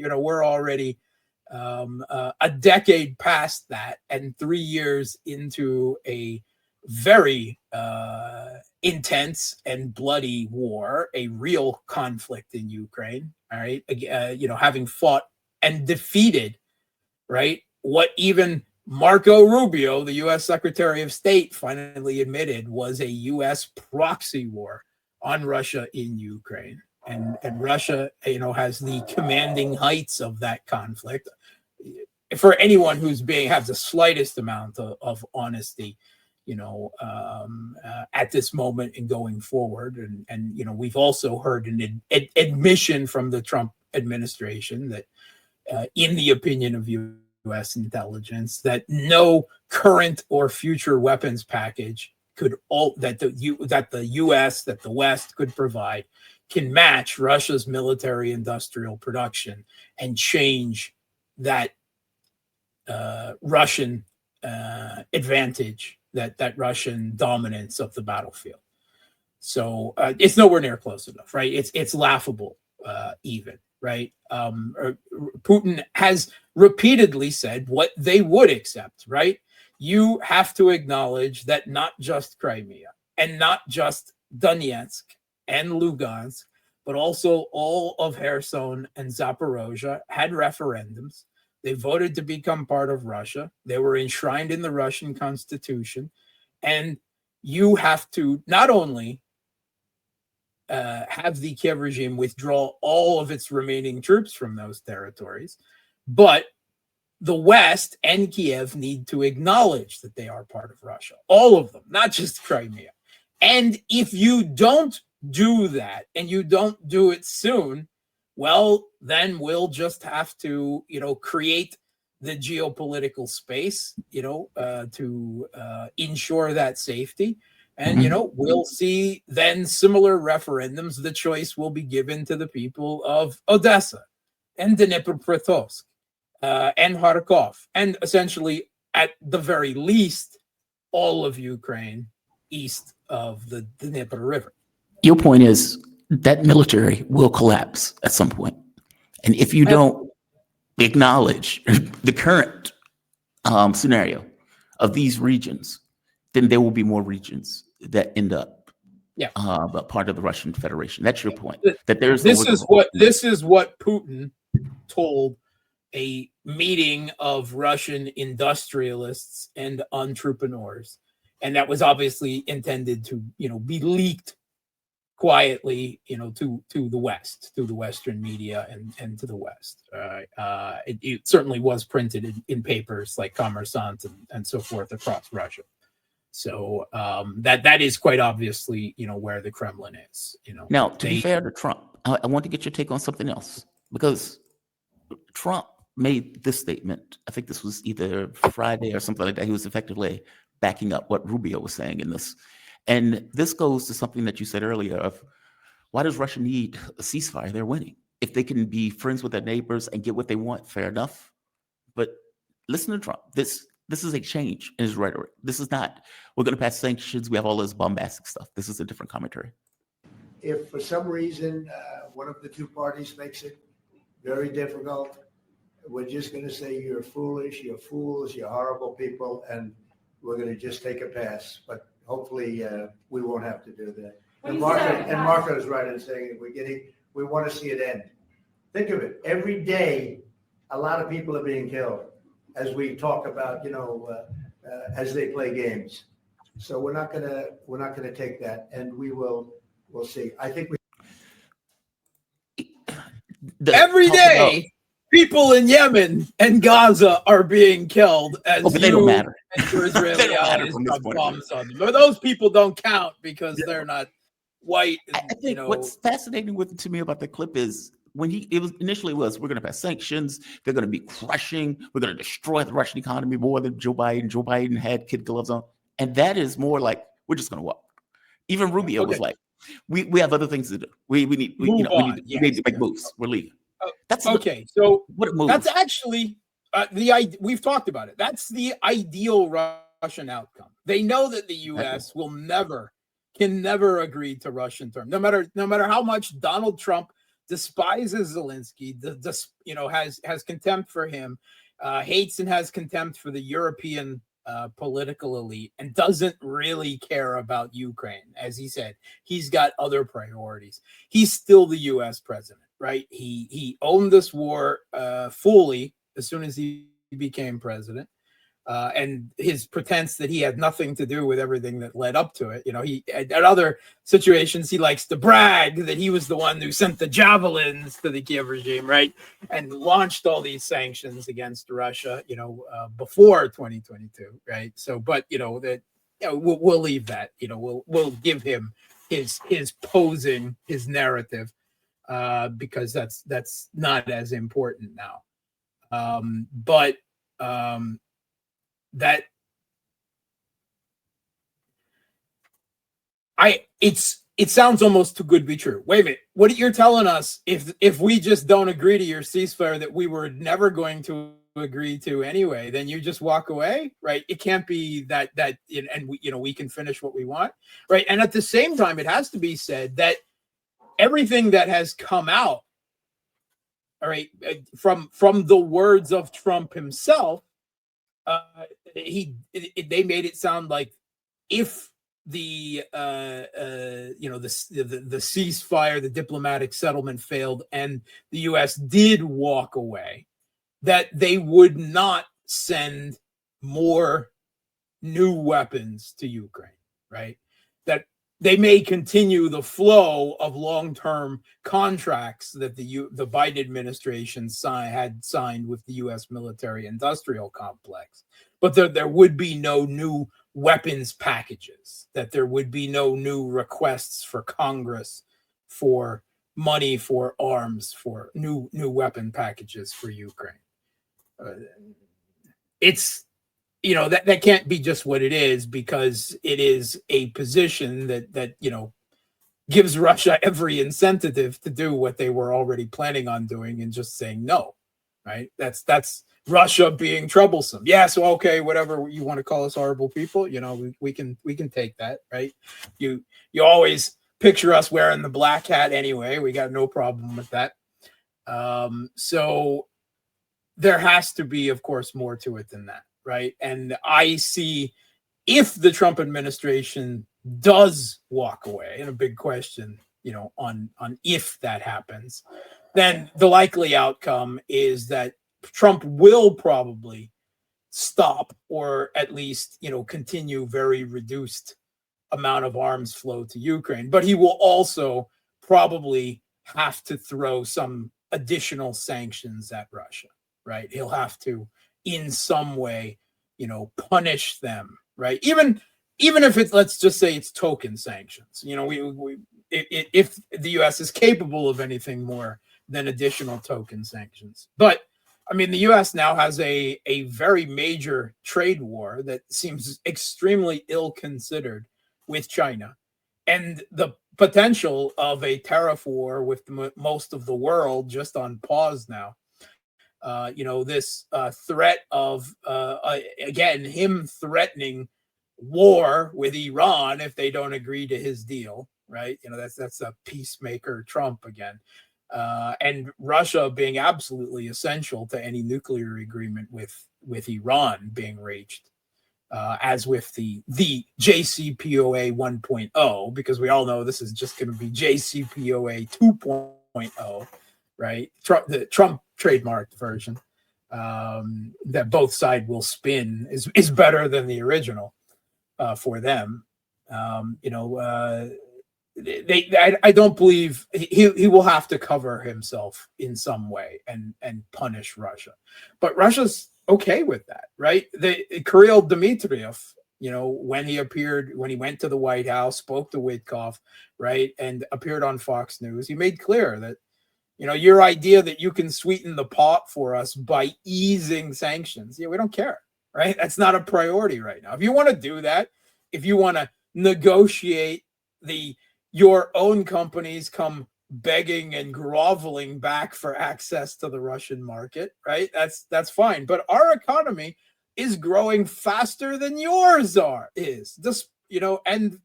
we're already a decade past that and 3 years into a very intense and bloody war, a real conflict in Ukraine. All right. Having fought and defeated, right, what even Marco Rubio, the U.S. Secretary of State, finally admitted was a U.S. proxy war on Russia in Ukraine. And Russia, has the commanding heights of that conflict. For anyone who's has the slightest amount of honesty, at this moment and going forward. And we've also heard an admission from the Trump administration that, in the opinion of U.S. intelligence, that no current or future weapons package that the U.S., that the West could provide can match Russia's military industrial production and change that Russian advantage, that Russian dominance of the battlefield. So it's nowhere near close enough, right? It's laughable, even, right? Putin has repeatedly said what they would accept, right? You have to acknowledge that not just Crimea and not just Donetsk and Lugansk, but also all of Kherson and Zaporozhye had referendums. They voted to become part of Russia. They were enshrined in the Russian constitution. And you have to not only have the Kiev regime withdraw all of its remaining troops from those territories, but the West and Kiev need to acknowledge that they are part of Russia. All of them, not just Crimea. And if you don't do that and you don't do it soon, well, then we'll just have to, create the geopolitical space, to ensure that safety. And, we'll see then similar referendums. The choice will be given to the people of Odessa and Dnipropetrovsk and Kharkov, and essentially, at the very least, all of Ukraine east of the Dnieper River. Your point is that military will collapse at some point. And if you don't acknowledge the current scenario of these regions, then there will be more regions that end up part of the Russian Federation. That's your point. That there's this is what Putin told a meeting of Russian industrialists and entrepreneurs, and that was obviously intended to be leaked quietly, to the West, to the Western media and to the West. It certainly was printed in papers like Kommersant and so forth across Russia. So that is quite obviously, where the Kremlin is. Now, to be fair to Trump, I want to get your take on something else, because Trump made this statement. I think this was either Friday or something like that. He was effectively backing up what Rubio was saying in this. And this goes to something that you said earlier of, why does Russia need a ceasefire? They're winning. If they can be friends with their neighbors and get what they want, fair enough. But listen to Trump. This is a change in his rhetoric. This is not, we're going to pass sanctions. We have all this bombastic stuff. This is a different commentary. If for some reason one of the two parties makes it very difficult, we're just going to say you're foolish, you're fools, you're horrible people, and we're going to just take a pass. But hopefully we won't have to do that. And Marco is right in saying we want to see it end. Think of it. Every day, a lot of people are being killed as we talk about, as they play games. So we're not gonna take that, and we'll see. I think every day. People in Yemen and Gaza are being killed as but they don't matter. And your Israeli allies drop bombs on them. But those people don't count because they're not white. I think what's fascinating to me about the clip is when initially we're going to pass sanctions. They're going to be crushing. We're going to destroy the Russian economy more than Joe Biden. Joe Biden had kid gloves on, and that is more like we're just going to walk. Even Rubio was like, we have other things to do. We need to make moves. We're leaving. That's okay. So that's actually we've talked about it. That's the ideal Russian outcome. They know that the U.S. can never agree to Russian terms, no matter how much Donald Trump despises Zelensky, has contempt for him, hates and has contempt for the European political elite, and doesn't really care about Ukraine. As he said, he's got other priorities. He's still the U.S. president, right? He owned this war fully as soon as he became president. And his pretense that he had nothing to do with everything that led up to it. He at other situations, he likes to brag that he was the one who sent the javelins to the Kiev regime, right? And launched all these sanctions against Russia, before 2022, right? So, but, we'll leave that, we'll give him his posing, his narrative, because that's not as important now. It sounds almost too good to be true. Wait a minute, what you're telling us, if we just don't agree to your ceasefire that we were never going to agree to anyway, then you just walk away, right? It can't be that and we can finish what we want, right? And at the same time, it has to be said that everything that has come out, all right, from the words of Trump himself, they made it sound like if the ceasefire, the diplomatic settlement failed, and the U.S. did walk away, that they would not send more new weapons to Ukraine, right? That they may continue the flow of long-term contracts that the Biden administration had signed with the U.S. military-industrial complex, but there would be no new weapons packages, that there would be no new requests for Congress for money for arms, for new weapon packages for Ukraine. It's that can't be just what it is, because it is a position that gives Russia every incentive to do what they were already planning on doing and just saying no, right? That's Russia being troublesome. Yeah, so okay, whatever you want to call us horrible people, we can take that, right? You always picture us wearing the black hat anyway. We got no problem with that. So there has to be, of course, more to it than that, right? And I see, if the Trump administration does walk away, and a big question, on if that happens, then the likely outcome is that Trump will probably stop, or at least, continue very reduced amount of arms flow to Ukraine. But he will also probably have to throw some additional sanctions at Russia, right? He'll have to, in some way, punish them, right? Even if it's, let's just say it's token sanctions, if the U.S. is capable of anything more than additional token sanctions. But I mean, the U.S. now has a very major trade war that seems extremely ill-considered with China, and the potential of a tariff war with most of the world just on pause now. This threat of, again, him threatening war with Iran if they don't agree to his deal, right? That's a peacemaker Trump again. And Russia being absolutely essential to any nuclear agreement with Iran being reached, as with the JCPOA 1.0, because we all know this is just going to be JCPOA 2.0, right? The Trump trademarked version, that both sides will spin is better than the original for them. I don't believe he will have to cover himself in some way and punish Russia, but Russia's okay with that, right? Kirill Dmitriev, when he went to the White House, spoke to Witkoff, right, and appeared on Fox News, he made clear that, your idea that you can sweeten the pot for us by easing sanctions, we don't care, right? That's not a priority right now. If you want to do that, if you want to negotiate your own companies come begging and groveling back for access to the Russian market, right? That's fine. But our economy is growing faster than yours and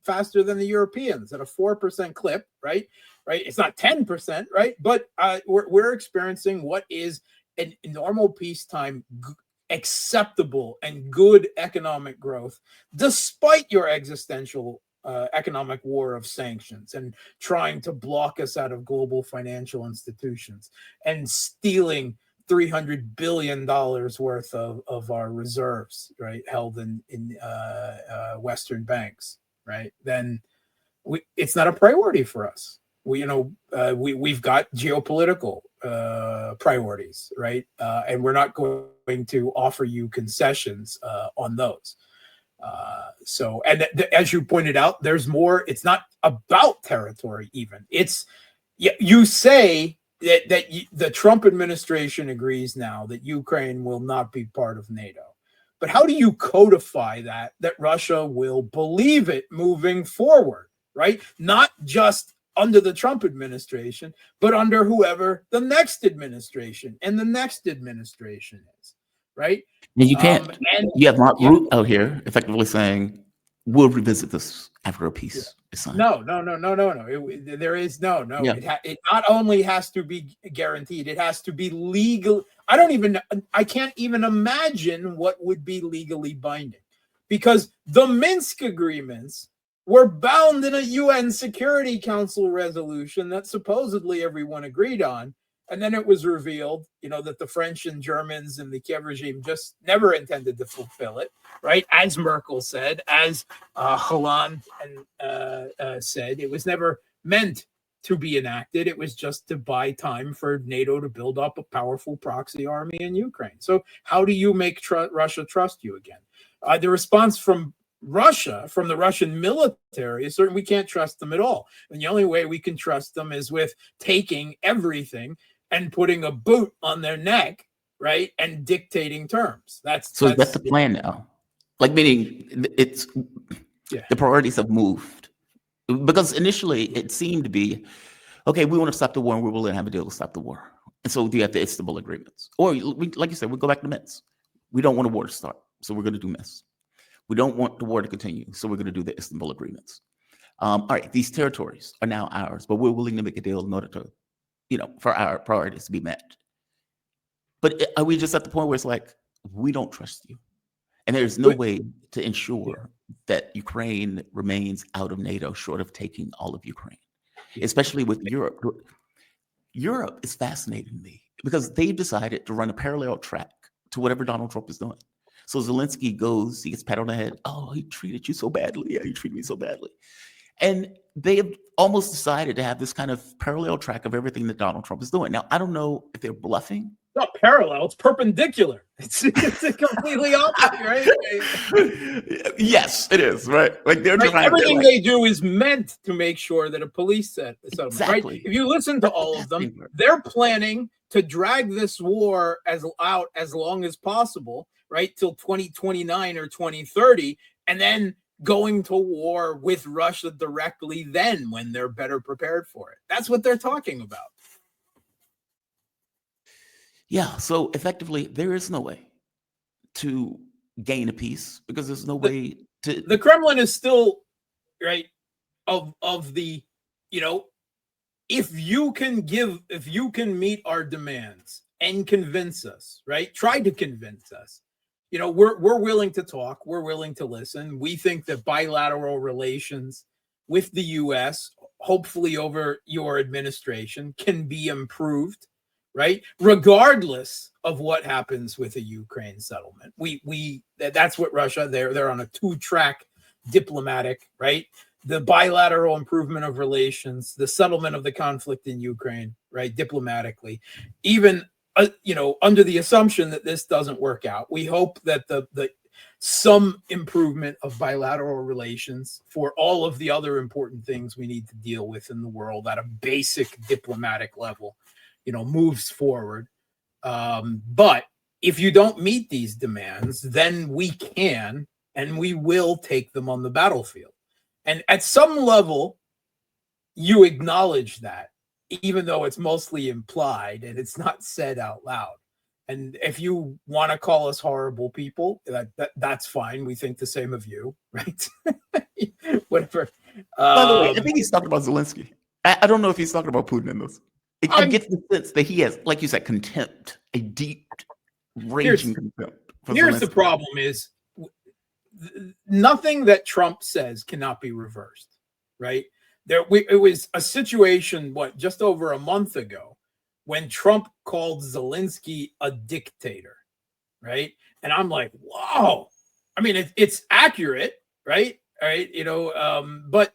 faster than the Europeans at a 4% clip, right? right? It's not 10%, right? But we're experiencing what is a normal peacetime acceptable and good economic growth, despite your existential economic war of sanctions and trying to block us out of global financial institutions and stealing $300 billion worth of our reserves, right, held in Western banks, right? Then it's not a priority for us. We've got geopolitical priorities, right? And we're not going to offer you concessions on those. As you pointed out, there's more. It's not about territory even. It's, you say that the Trump administration agrees now that Ukraine will not be part of NATO. But how do you codify that Russia will believe it moving forward, right? Not just under the Trump administration, but under whoever the next administration and the next administration is, right? And you can't. You have Mark Rutte out here effectively saying, we'll revisit this after a peace is signed. No. There is no. Yeah. It not only has to be guaranteed, it has to be legal. I can't even imagine what would be legally binding, because the Minsk agreements were bound in a UN Security Council resolution that supposedly everyone agreed on. And then it was revealed, that the French and Germans and the Kiev regime just never intended to fulfill it, right? As Merkel said, as Hollande said, it was never meant to be enacted. It was just to buy time for NATO to build up a powerful proxy army in Ukraine. So how do you make Russia trust you again? The response from Russia, from the Russian military, is certain we can't trust them at all. And the only way we can trust them is with taking everything and putting a boot on their neck, right, and dictating terms. That's the plan now. Like, meaning it's the priorities have moved, because initially it seemed to be, okay, we want to stop the war and we're willing to have a deal to stop the war. And so you have the Istanbul agreements, or like you said, we go back to Minsk. We don't want a war to start, so we're going to do Minsk. We don't want the war to continue, so we're going to do the Istanbul agreements. All right, these territories are now ours, but we're willing to make a deal in order to, for our priorities to be met. But are we just at the point where it's like, we don't trust you? And there's no way to ensure that Ukraine remains out of NATO short of taking all of Ukraine, especially with Europe. Europe is fascinating to me because they've decided to run a parallel track to whatever Donald Trump is doing. So Zelensky goes, he gets pat on the head. Oh, he treated you so badly. Yeah, he treated me so badly. And they have almost decided to have this kind of parallel track of everything that Donald Trump is doing. Now, I don't know if they're bluffing. It's not parallel, it's perpendicular. It's completely opposite, right? Yes, it is, right? Like everything they do is meant to make sure that a police settlement, exactly. Right? If you listen to all of them, they're planning to drag this war out as long as possible, right, till 2029 or 2030, and then going to war with Russia directly then when they're better prepared for it. That's what they're talking about. Yeah, so effectively, there is no way to gain a peace because there's no way to... The Kremlin is still, right, of the, if you can meet our demands and convince us, right, try to convince us, we're willing to talk. We're willing to listen. We think that bilateral relations with the U.S., hopefully over your administration, can be improved, right? Regardless of what happens with a Ukraine settlement. That's what Russia, they're on a 2-track diplomatic, right? The bilateral improvement of relations, the settlement of the conflict in Ukraine, right? Diplomatically, even under the assumption that this doesn't work out, we hope that the some improvement of bilateral relations for all of the other important things we need to deal with in the world at a basic diplomatic level, moves forward. But if you don't meet these demands, then we can and we will take them on the battlefield. And at some level, you acknowledge that, even though it's mostly implied and it's not said out loud. And if you want to call us horrible people, that's fine. We think the same of you, right? Whatever. By the way, I think he's talking about Zelensky. I don't know if he's talking about Putin in this. I get the sense that he has, like you said, contempt, a deep, raging contempt. Here's the problem is nothing that Trump says cannot be reversed, right? It was a situation, just over a month ago when Trump called Zelensky a dictator, right? And I'm like, whoa. I mean, it's accurate, right? All right, but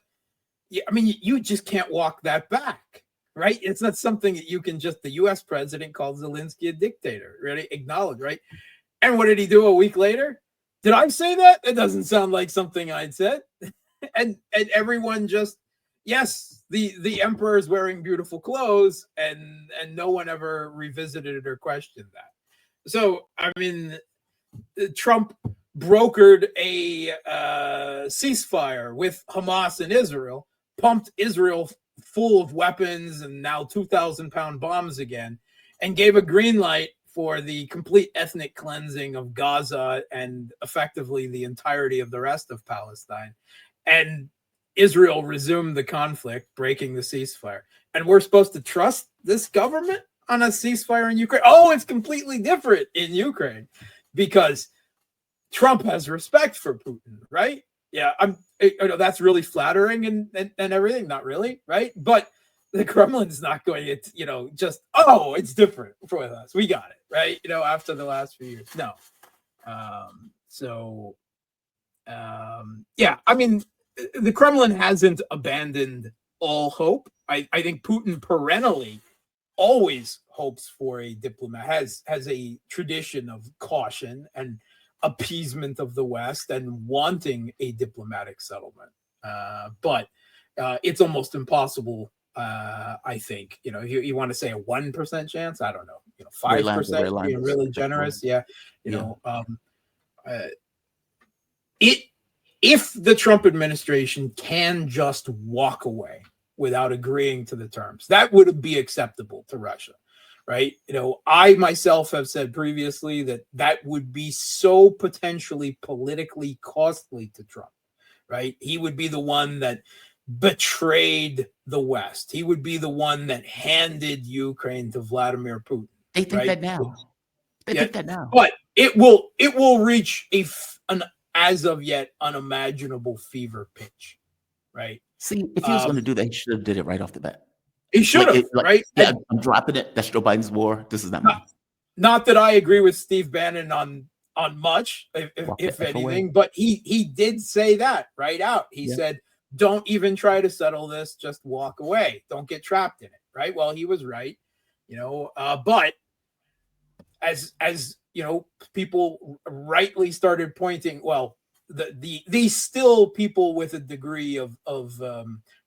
yeah, I mean, you just can't walk that back, right? It's not something that you can just, the U.S. president called Zelensky a dictator, really acknowledge, right? And what did he do a week later? Did I say that? It doesn't sound like something I'd said. and everyone just, yes, the emperor is wearing beautiful clothes, and no one ever revisited it or questioned that. So, I mean, Trump brokered a ceasefire with Hamas and Israel, pumped Israel full of weapons and now 2,000-pound bombs again, and gave a green light for the complete ethnic cleansing of Gaza and effectively the entirety of the rest of Palestine. And Israel resumed the conflict, breaking the ceasefire. And we're supposed to trust this government on a ceasefire in Ukraine? Oh, it's completely different in Ukraine because Trump has respect for Putin, right? Yeah, that's really flattering and everything. Not really, right? But the Kremlin's not going to, just, oh, it's different for us. We got it, right? After the last few years. No. Yeah, I mean, the Kremlin hasn't abandoned all hope. I think Putin perennially always hopes for a diplomat, has a tradition of caution and appeasement of the West and wanting a diplomatic settlement. But it's almost impossible. I think, you want to say a 1% chance. I don't know, 5% being really generous. Yeah. If the Trump administration can just walk away without agreeing to the terms, that would be acceptable to Russia, right? I myself have said previously that would be so potentially politically costly to Trump, right? He would be the one that betrayed the West. He would be the one that handed Ukraine to Vladimir Putin. They think that now. They think that now. But it will reach an as of yet unimaginable fever pitch, right? See, if he was going to do that, he should have did it right off the bat. He should have, right? Yeah, I'm dropping it. That's Joe Biden's war. This is not mine. Not that I agree with Steve Bannon on much, if anything, but he did say that right out. He said, "Don't even try to settle this. Just walk away. Don't get trapped in it." Right? Well, he was right, but as people rightly started pointing, well, the still people with a degree of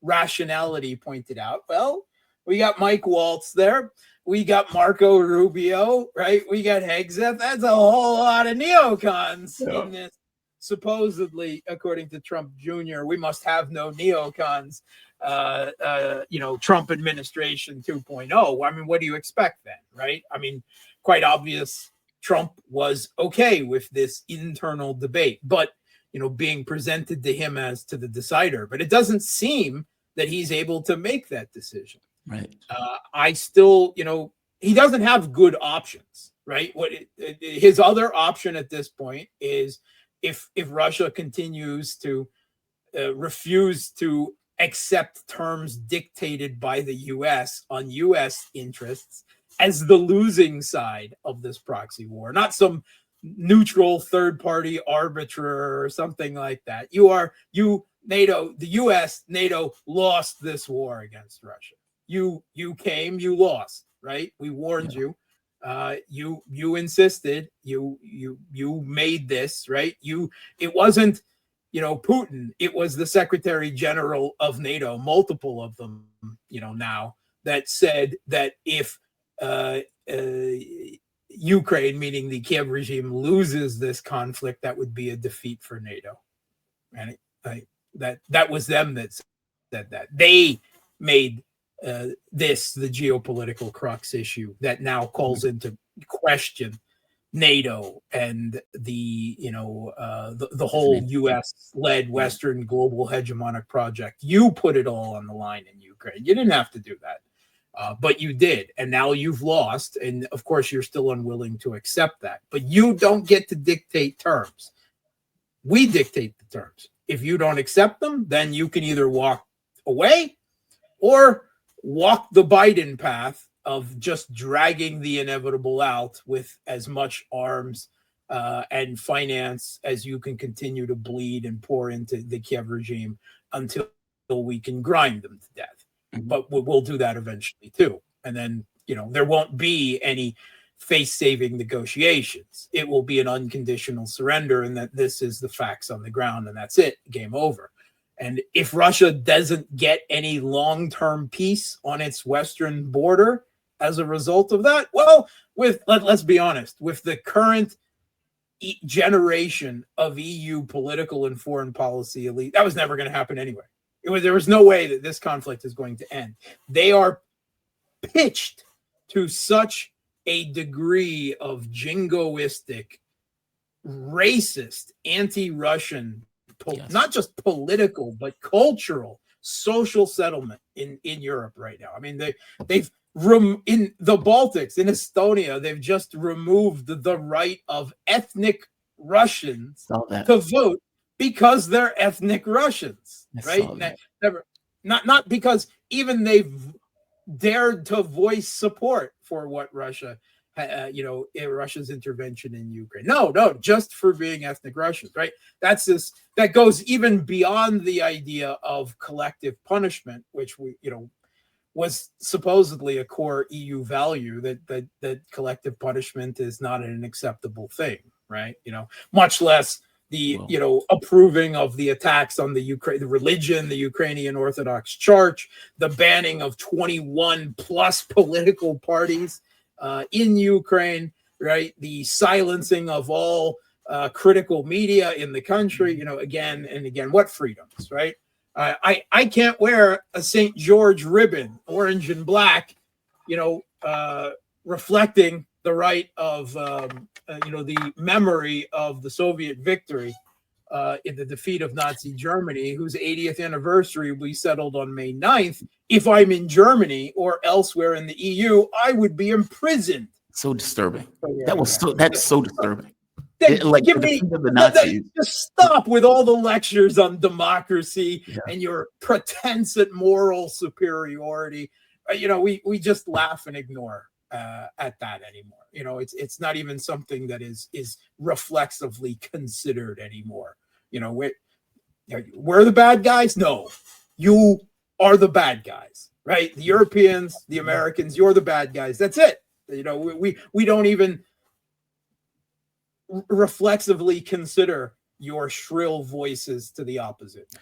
rationality pointed out, well, we got Mike Waltz there, we got Marco Rubio, right? We got Hegseth. That's a whole lot of neocons in this. Supposedly, according to Trump Jr., we must have no neocons. Trump administration 2.0. I mean, what do you expect then, right? I mean, quite obvious. Trump was okay with this internal debate, but being presented to him as to the decider. But it doesn't seem that he's able to make that decision. Right. I still, he doesn't have good options, right? His other option at this point is if Russia continues to refuse to accept terms dictated by the U.S. on U.S. interests as the losing side of this proxy war, not some neutral third-party arbiter or something like that. NATO, the U.S., NATO lost this war against Russia. You came, you lost, right? We warned you. You insisted. You made this, right? It wasn't, Putin. It was the Secretary General of NATO, multiple of them, now, that said that if Ukraine, meaning the Kiev regime, loses this conflict, that would be a defeat for NATO. And that was them that said that. They made this the geopolitical crux issue that now calls into question NATO and the the whole U.S.-led Western global hegemonic project. You put it all on the line in Ukraine. You didn't have to do that, but you did, and now you've lost. And of course, you're still unwilling to accept that. But you don't get to dictate terms. We dictate the terms. If you don't accept them, then you can either walk away or walk the Biden path of just dragging the inevitable out with as much arms and finance as you can continue to bleed and pour into the Kiev regime until we can grind them to death. But we'll do that eventually too. And then, there won't be any face-saving negotiations. It will be an unconditional surrender, and that this is the facts on the ground, and that's it. Game over. And if Russia doesn't get any long-term peace on its western border as a result of that, well, let's be honest, with the current generation of EU political and foreign policy elite, that was never going to happen anyway. There was no way that this conflict is going to end. They are pitched to such a degree of jingoistic, racist, anti-Russian, not just political, but cultural, social settlement in Europe right now. I mean, they've in the Baltics, in Estonia, they've just removed the right of ethnic Russians to vote because they're ethnic Russians, right? Not because even they've dared to voice support for what Russia's intervention in Ukraine. No, just for being ethnic Russians, right? That goes even beyond the idea of collective punishment, which was supposedly a core EU value, that collective punishment is not an acceptable thing, right? Much less the approving of the attacks on the religion, the Ukrainian Orthodox Church, the banning of 21 plus political parties in Ukraine, right? The silencing of all critical media in the country, again and again. What freedoms, right? I can't wear a St. George ribbon, orange and black, reflecting the right of the memory of the Soviet victory in the defeat of Nazi Germany, whose 80th anniversary will be settled on May 9th. If I'm in Germany or elsewhere in the EU, I would be imprisoned. So disturbing. That's so disturbing. The Nazis. Just stop with all the lectures on democracy and your pretense at moral superiority. We just laugh and ignore at that anymore. It's not even something that is reflexively considered anymore. We're the bad guys. No, you are the bad guys, right? The Europeans, the Americans, you're the bad guys. That's it. We don't even reflexively consider your shrill voices to the opposite.